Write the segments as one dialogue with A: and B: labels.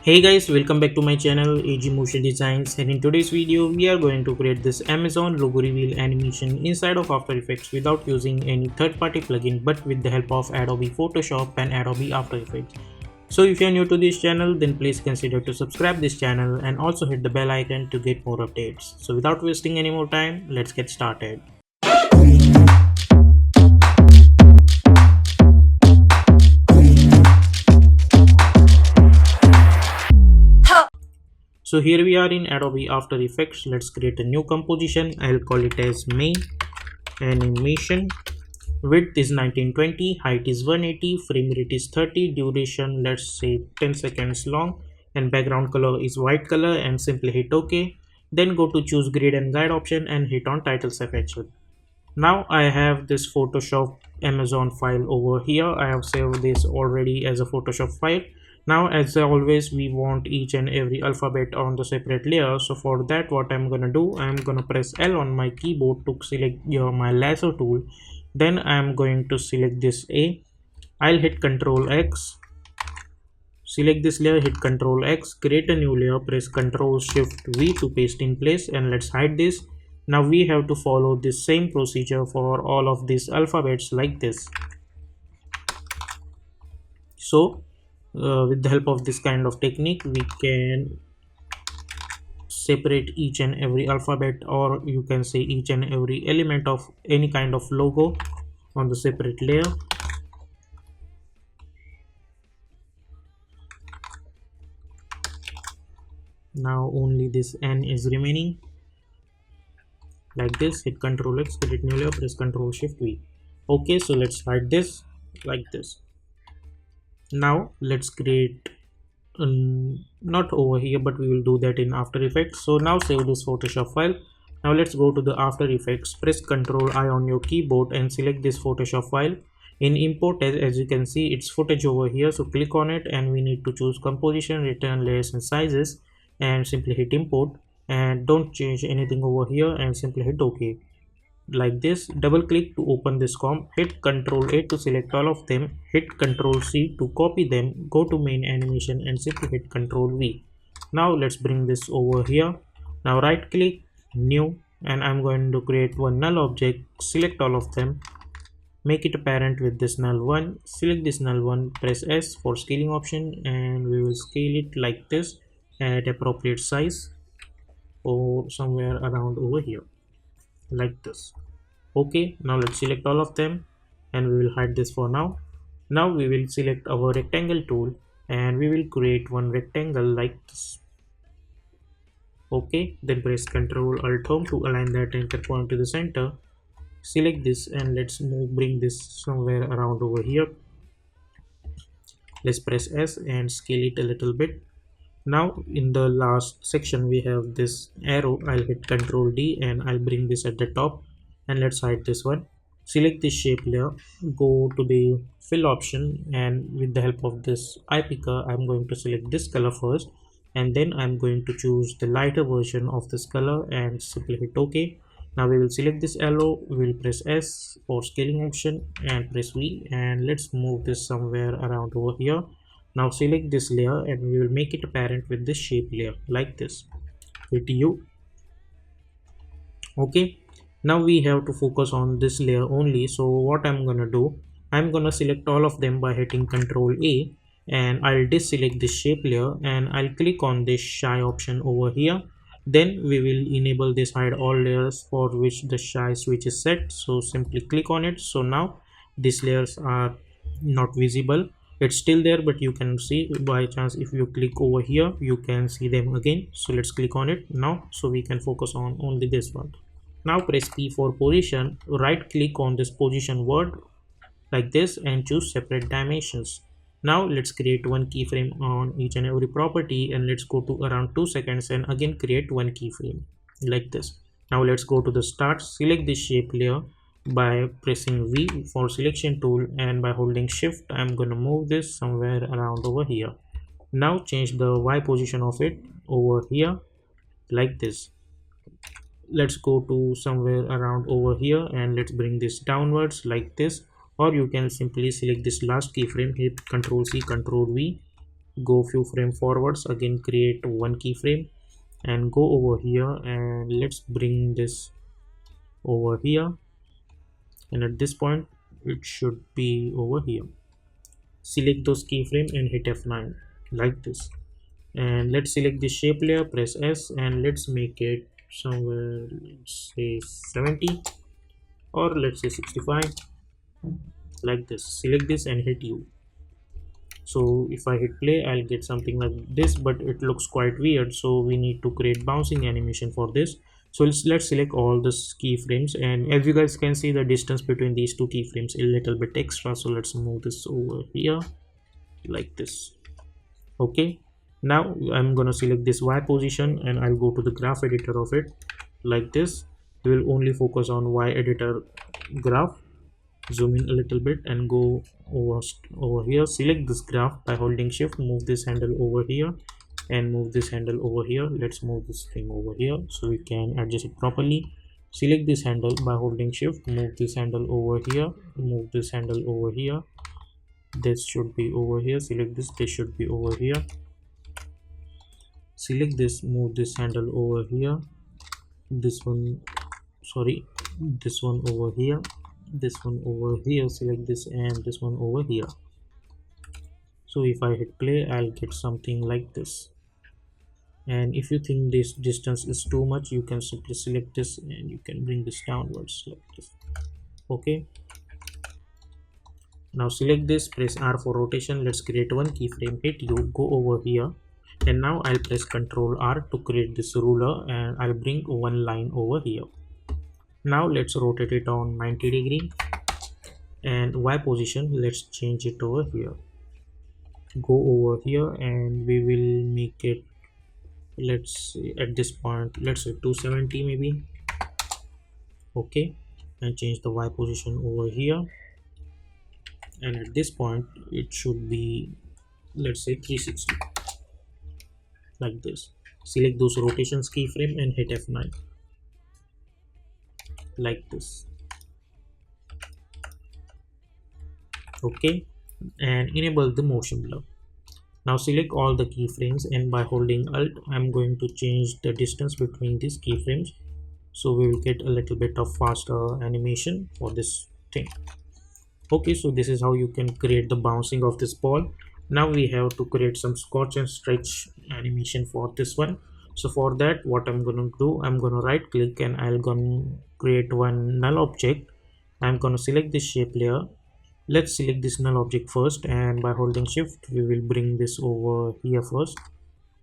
A: Hey guys, welcome back to my channel AG Motion Designs, and in today's video we are going to create this Amazon logo reveal animation inside of After Effects without using any third-party plugin but with the help of Adobe Photoshop and Adobe After Effects. So if you are new to this channel, then please consider to subscribe this channel and also hit the bell icon to get more updates. So without wasting any more time, let's get started. So here we are in Adobe After Effects. Let's create a new composition. I'll call it as main animation. Width is 1920, height is 180, frame rate is 30, duration let's say 10 seconds long, and background color is white color, and simply hit OK. Then go to choose grid and guide option and hit on title section. Now I have this Photoshop Amazon file over here. I have saved this already as a Photoshop file. Now as always, we want each and every alphabet on the separate layer. So for that, what I'm gonna do, I'm gonna press L on my keyboard to select my lasso tool. Then I'm going to select this A. I'll hit Ctrl X, select this layer, hit Ctrl X, create a new layer, press Ctrl Shift V to paste in place, and let's hide this. Now we have to follow this same procedure for all of these alphabets like this. So with the help of this kind of technique, we can separate each and every alphabet, or you can say each and every element of any kind of logo on the separate layer. Now only this N is remaining like this. Hit Ctrl X, create new layer, press Ctrl Shift V. Okay, so let's hide this like this. Now let's create not over here, but we will do that in After Effects. So now save this Photoshop file. Now let's go to the After Effects, press Ctrl I on your keyboard and select this Photoshop file. In import, as you can see, it's footage over here, so click on it and we need to choose composition, return layers and sizes, and simply hit import, and don't change anything over here, and simply hit OK like this. Double click to open this comp, hit Ctrl A to select all of them, hit Ctrl C to copy them, go to main animation and simply hit Ctrl V. Now let's bring this over here. Now right click, new, and I'm going to create one null object. Select all of them, make it a parent with this null one, select this null one, press S for scaling option, and we will scale it like this at appropriate size or somewhere around over here like this. Okay, now let's select all of them and we will hide this for now. Now we will select our rectangle tool and we will create one rectangle like this. Okay, then press Ctrl Alt Home to align that anchor point to the center. Select this and let's bring this somewhere around over here. Let's press S and scale it a little bit. Now in the last section we have this arrow. I'll hit Ctrl D and I'll bring this at the top, and let's hide this one. Select this shape layer, go to the fill option, and with the help of this eye picker I'm going to select this color first, and then I'm going to choose the lighter version of this color and simply hit OK. Now we will select this arrow, we will press S for scaling option and press V, and let's move this somewhere around over here. Now select this layer and we will make it apparent with this shape layer like this. Hit U. Okay, now we have to focus on this layer only. So what I'm gonna do, I'm gonna select all of them by hitting Ctrl A, and I'll deselect this shape layer and I'll click on this shy option over here. Then we will enable this hide all layers for which the shy switch is set. So simply click on it. So now these layers are not visible. It's still there, but you can see by chance if you click over here you can see them again. So let's click on it now so we can focus on only this one. Now press P for position, right click on this position word like this and choose separate dimensions. Now let's create one keyframe on each and every property, and let's go to around 2 seconds and again create one keyframe like this. Now let's go to the start, select this shape layer by pressing V for selection tool, and by holding shift I'm gonna move this somewhere around over here. Now change the Y position of it over here like this. Let's go to somewhere around over here and let's bring this downwards like this, or you can simply select this last keyframe, hit Ctrl C, Ctrl V, go few frame forwards, again create one keyframe and go over here, and let's bring this over here, and at this point it should be over here. Select those keyframe and hit F9 like this, and let's select the shape layer, press S, and let's make it somewhere, let's say 70 or let's say 65 like this. Select this and hit U. So if I hit play, I'll get something like this, but it looks quite weird, so we need to create bouncing animation for this. So let's select all the keyframes, and as you guys can see, the distance between these two keyframes is a little bit extra, so let's move this over here like this. Okay, now I'm gonna select this Y position and I'll go to the graph editor of it like this. We will only focus on Y editor graph. Zoom in a little bit and go over here. Select this graph by holding shift, move this handle over here and move this handle over here. Let's move this thing over here so we can adjust it properly. Select this handle by holding shift, move this handle over here, move this handle over here. This should be over here. Select this, this should be over here. Select this, move this handle over here, this one, sorry, this one over here, this one over here. Select this and this one over here. So if I hit play, I'll get something like this. And if you think this distance is too much, you can simply select this and you can bring this downwards like this. Okay, now select this, press R for rotation. Let's create one keyframe, hit U, go over here, and now I'll press Ctrl R to create this ruler, and I'll bring one line over here. Now let's rotate it on 90 degree, and Y position, let's change it over here. Go over here and we will make it, let's say at this point, let's say 270 maybe. Okay, and change the Y position over here, and at this point it should be, let's say 360 like this. Select those rotations keyframe and hit F9 like this. Okay, and enable the motion blur. Now select all the keyframes, and by holding Alt, I'm going to change the distance between these keyframes, so we will get a little bit of faster animation for this thing. Okay, so this is how you can create the bouncing of this ball. Now we have to create some scotch and stretch animation for this one. So for that, what I'm gonna do, I'm gonna right click and I'll gonna create one null object. I'm gonna select this shape layer. Let's select this null object first, and by holding shift we will bring this over here first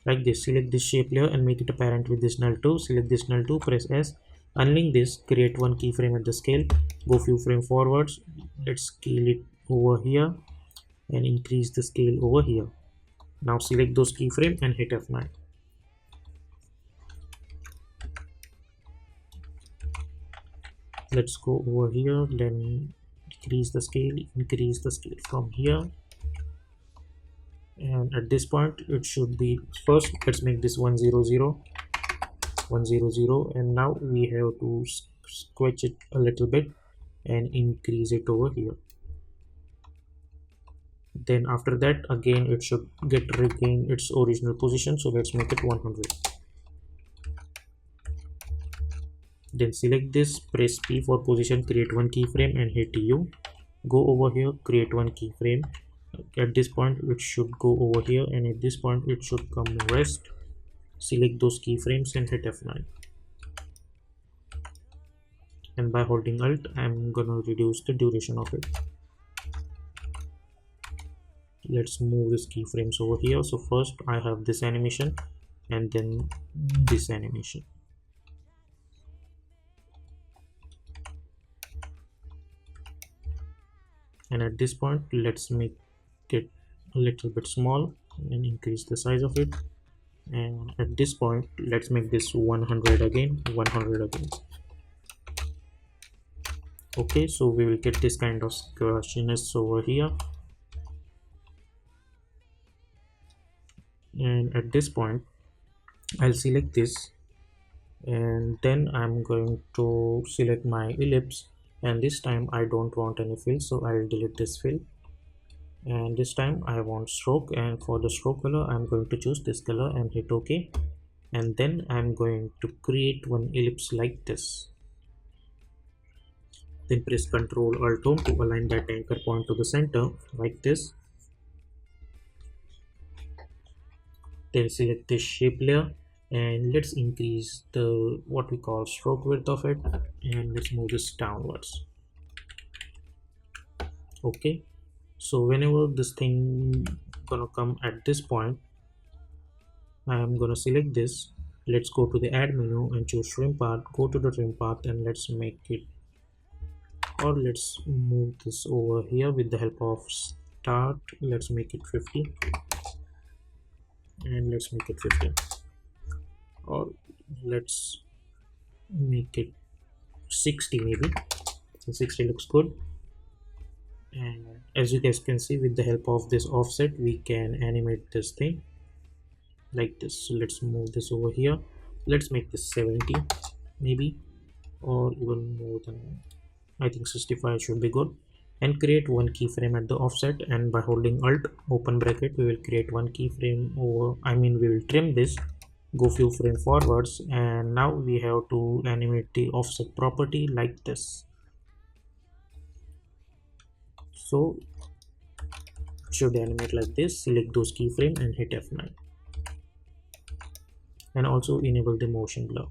A: like this. Select this shape layer and make it apparent with this null 2. Select this null 2, press S, unlink this, create one keyframe at the scale, go few frame forwards. Let's scale it over here and increase the scale over here. Now select those keyframe and hit F9. Let's go over here, then decrease the scale, increase the scale from here, and at this point it should be, first let's make this 100 100, and now we have to squelch it a little bit and increase it over here. Then after that, again it should get regain its original position, so let's make it 100. Then select this, press P for position, create one keyframe and hit U. Go over here, create one keyframe. At this point it should go over here, and at this point it should come rest. Select those keyframes and hit F9. And by holding Alt, I'm gonna reduce the duration of it. Let's move these keyframes over here. So first I have this animation and then this animation. And at this point let's make it a little bit small and increase the size of it. And at this point let's make this 100 again, 100 again. Okay, so we will get this kind of squashiness over here. And at this point I'll select this, and then I'm going to select my ellipse, and this time I don't want any fill, so I'll delete this fill. and this time I want stroke, and for the stroke color I'm going to choose this color and hit OK. And then I'm going to create one ellipse like this. Then press Ctrl Alt Home to align that anchor point to the center like this. Then select this shape layer and let's increase the what we call stroke width of it, and let's move this downwards. Okay, so whenever this thing gonna come at this point, I am gonna select this. Let's go to the add menu and choose trim path. Go to the trim path and let's make it, or let's move this over here with the help of start. Let's make it 50 and let's make it 50, or let's make it 60 maybe. So 60 looks good. And as you guys can see, with the help of this offset we can animate this thing like this. So let's move this over here. Let's make this 70 maybe, or even more than, I think 65 should be good. And create one keyframe at the offset, and by holding Alt open bracket we will create one keyframe over, we will trim this, go few frame forwards, and now we have to animate the offset property like this. So it should animate like this. Select those keyframe and hit F9, and also enable the motion blur.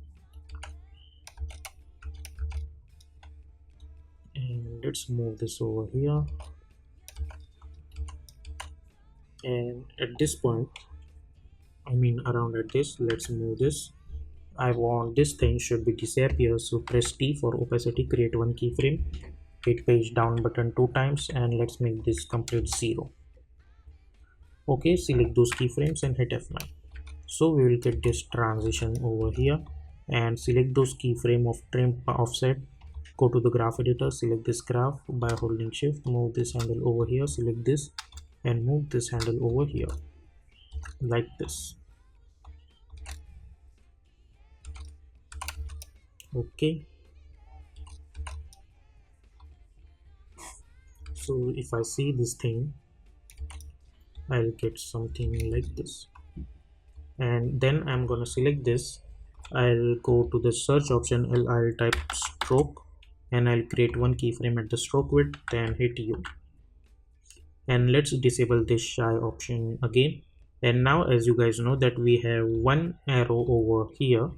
A: And let's move this over here, and at this point, around at this, let's move this. I want this thing should be disappear, so press T for opacity, create one keyframe, hit page down button 2 times, and let's make this complete 0. Okay, select those keyframes and hit F9. So we will get this transition over here, and select those keyframe of trim offset. Go to the graph editor, select this graph by holding shift, move this handle over here, select this and move this handle over here like this. Okay, so if I see this thing, I'll get something like this. And then I'm gonna select this. I'll go to the search option, I'll type stroke, and I'll create one keyframe at the stroke width, then hit U. And let's disable this shy option again. And now as you guys know that we have one arrow over here,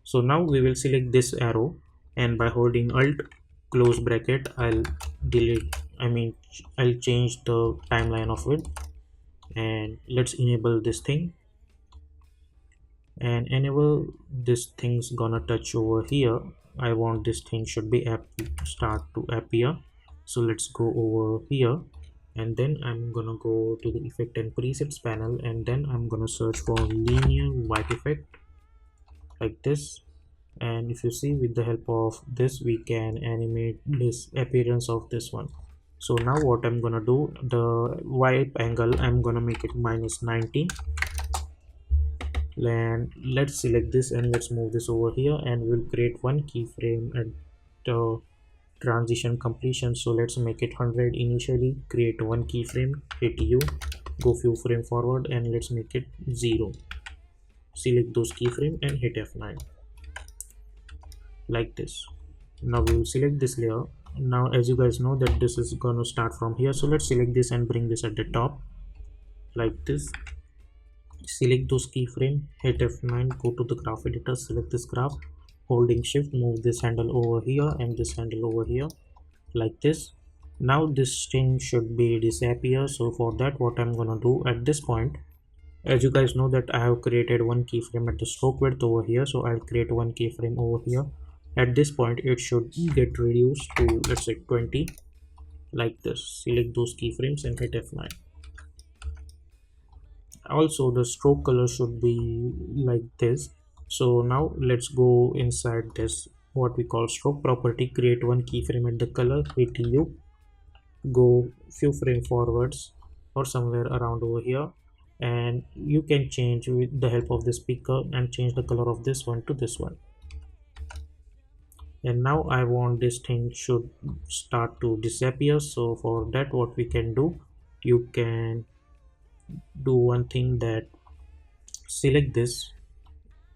A: so now we will select this arrow, and by holding Alt close bracket I'll delete, I'll change the timeline of it, and let's enable this thing and enable this thing's gonna touch over here. I want this thing should be start to appear, so let's go over here, and then I'm gonna go to the effect and presets panel, and then I'm gonna search for linear white effect like this. And if you see, with the help of this we can animate this appearance of this one. So now what I'm gonna do, the wipe angle I'm gonna make it -90, and let's select this and let's move this over here, and we'll create one keyframe at the transition completion. So let's make it 100 initially, create one keyframe, hit U, go few frame forward, and let's make it 0. Select those keyframe and hit F9 like this. Now we will select this layer. Now as you guys know that this is gonna start from here, so let's select this and bring this at the top like this. Select those keyframe, hit F9, go to the graph editor, select this graph, holding shift, move this handle over here and this handle over here like this. Now this thing should be disappear, so for that what I'm gonna do at this point, as you guys know that I have created one keyframe at the stroke width over here, so I'll create one keyframe over here. At this point it should get reduced to, let's say, 20 like this. Select those keyframes and hit F9. Also the stroke color should be like this. So now let's go inside this what we call stroke property, create one keyframe at the color, hit U, go few frame forwards or somewhere around over here, and you can change with the help of this picker and change the color of this one to this one. And now I want this thing should start to disappear, so for that what we can do, you can do one thing, that select this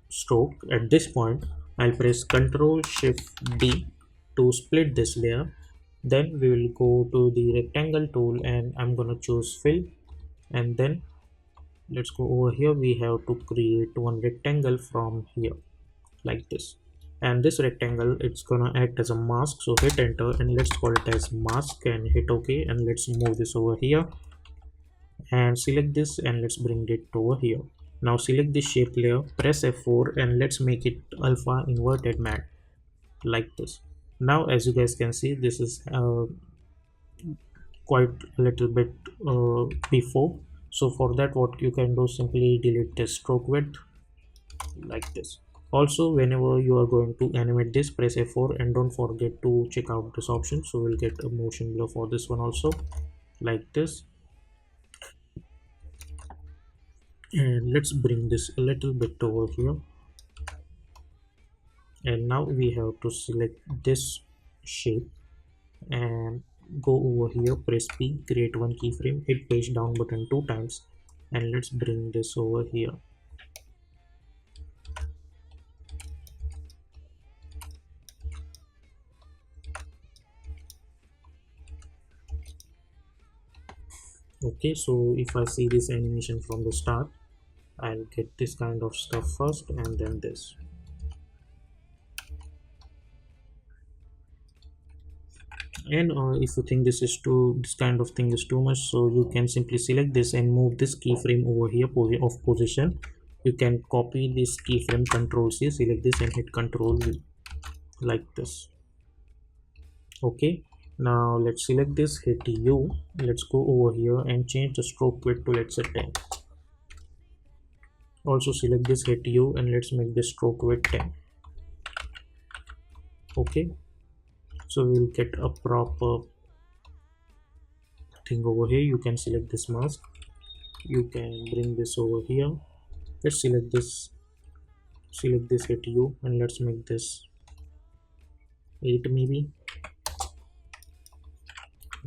A: stroke. At this point, I'll press Ctrl Shift D to split this layer. Then we will go to the rectangle tool and I'm gonna choose fill, and then let's go over here. We have to create one rectangle from here like this, and this rectangle, it's gonna act as a mask. So hit enter and let's call it as mask and hit OK, and let's move this over here and select this and let's bring it over here. Now select this shape layer, press F4 and let's make it alpha inverted matte like this. Now as you guys can see, this is quite a little bit before. So for that, what you can do, simply delete this stroke width like this. Also, whenever you are going to animate this, press F4 and don't forget to check out this option. So we'll get a motion blur for this one also like this. And let's bring this a little bit over here, and now we have to select this shape and go over here, press P, create one keyframe, hit page down button 2 times, and let's bring this over here. Okay, so if I see this animation from the start, I'll get this kind of stuff first and then this. And if you think this kind of thing is too much, so you can simply select this and move this keyframe over here of position. You can copy this keyframe, Control C, select this and hit Control V like this. Okay, now let's select this, hit U, let's go over here and change the stroke width to, let's say, 10. Also select this, hit U, and let's make the stroke width 10. Okay, so we'll get a proper thing over here. You can select this mask, you can bring this over here, let's select this, hit U, and let's make this 8 maybe.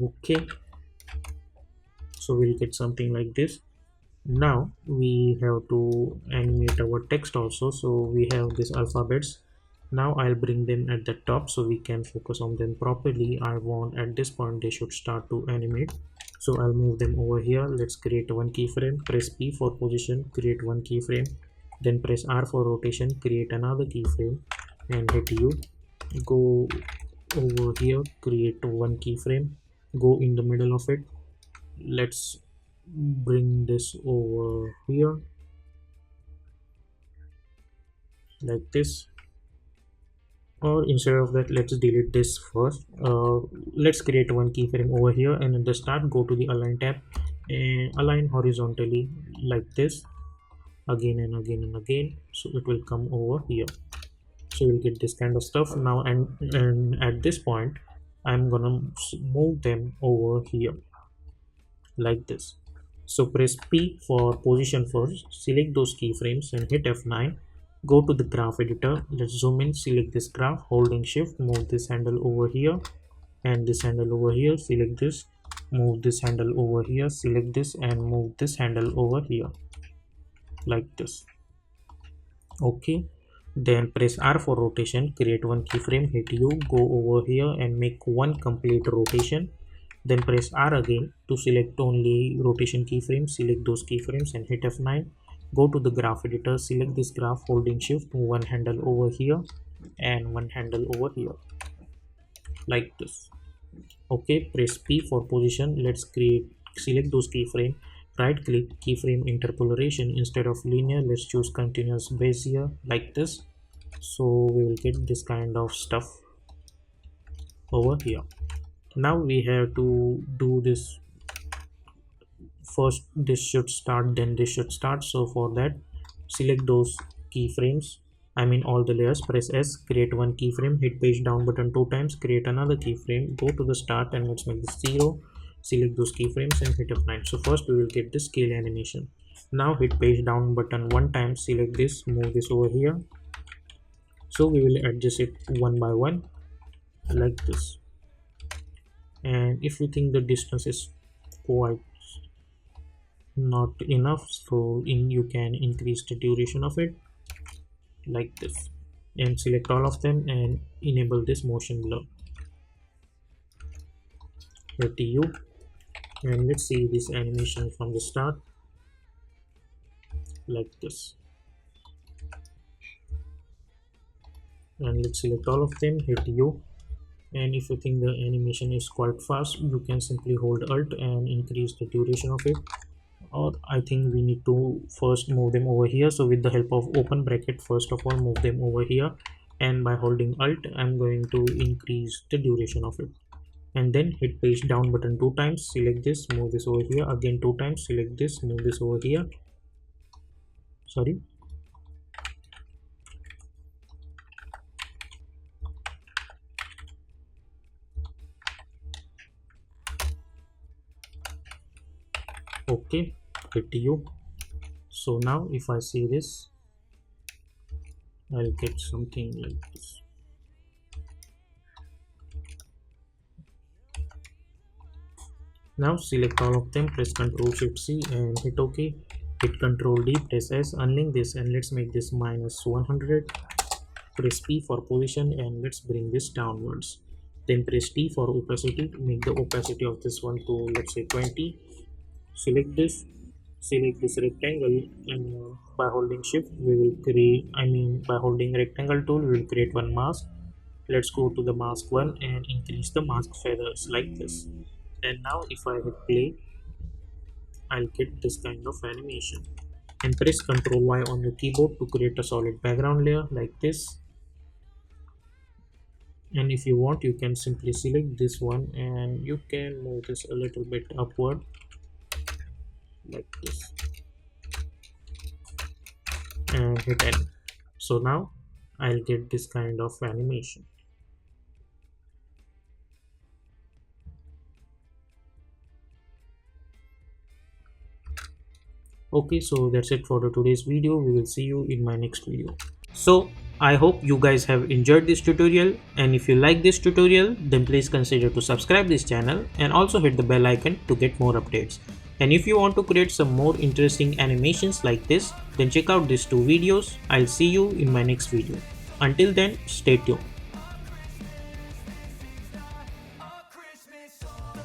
A: Okay, so we'll get something like this. Now we have to animate our text also, so we have these alphabets. Now I'll bring them at the top so we can focus on them properly. I want at this point they should start to animate, so I'll move them over here. Let's create one keyframe, press P for position, create one keyframe, then press R for rotation, create another keyframe, and hit U. Go over here, create one keyframe, go in the middle of it. Let's bring this over here like this, or instead of that, let's delete this first. Let's create one keyframe over here, and at the start, go to the align tab and align horizontally like this, again and again and again, so it will come over here. So you'll get this kind of stuff now, and at this point I'm gonna move them over here like this. So press P for position first, select those keyframes and hit F9. Go to the graph editor, let's zoom in, select this graph, holding shift, move this handle over here and this handle over here, select this, move this handle over here, select this and move this handle over here like this. Okay, then press R for rotation, create one keyframe, hit U, go over here and make one complete rotation. Then press R again to select only rotation keyframes, select those keyframes and hit F9. Go to the graph editor, select this graph, holding shift, move one handle over here and one handle over here like this. Okay, press P for position, let's select those keyframe, right click, keyframe interpolation, instead of linear let's choose continuous Bezier like this. So we will get this kind of stuff over here. Now we have to do this first, this should start, then this should start. So for that, select those keyframes, I mean all the layers, press S, create one keyframe, hit page down button 2 times, create another keyframe, go to the start and let's make this 0, select those keyframes and hit F9. So first we will get this scale animation. Now hit page down button 1 time, select this, move this over here. So we will adjust it one by one like this. And if you think the distance is quite not enough, so you can increase the duration of it like this, and select all of them and enable this motion blur. Hit U, and let's see this animation from the start like this, and let's select all of them, hit U. And if you think the animation is quite fast, you can simply hold Alt and increase the duration of it. Or I think we need to first move them over here, so with the help of open bracket, first of all move them over here, and by holding Alt I'm going to increase the duration of it, and then hit page down button 2 times, select this, move this over here, again 2 times, select this, move this over here, sorry, okay, hit U. So now if I see this, I'll get something like this. Now select all of them, press Ctrl Shift C and hit OK. Hit Ctrl D, press S, unlink this, and let's make this -100. Press P for position and let's bring this downwards. Then press T for opacity, make the opacity of this one to, let's say, 20. Select this rectangle, and by holding Shift we will create, by holding rectangle tool we will create one mask. Let's go to the mask one and increase the mask feathers like this. And now if I hit play, I'll get this kind of animation. And press Ctrl Y on your keyboard to create a solid background layer like this. And if you want, you can simply select this one and you can move this a little bit upward like this and hit N. So now I'll get this kind of animation. Okay, so that's it for today's video. We will see you in my next video. So I hope you guys have enjoyed this tutorial, and if you like this tutorial, then please consider to subscribe this channel and also hit the bell icon to get more updates. And if you want to create some more interesting animations like this, then check out these two videos. I'll see you in my next video. Until then, stay tuned.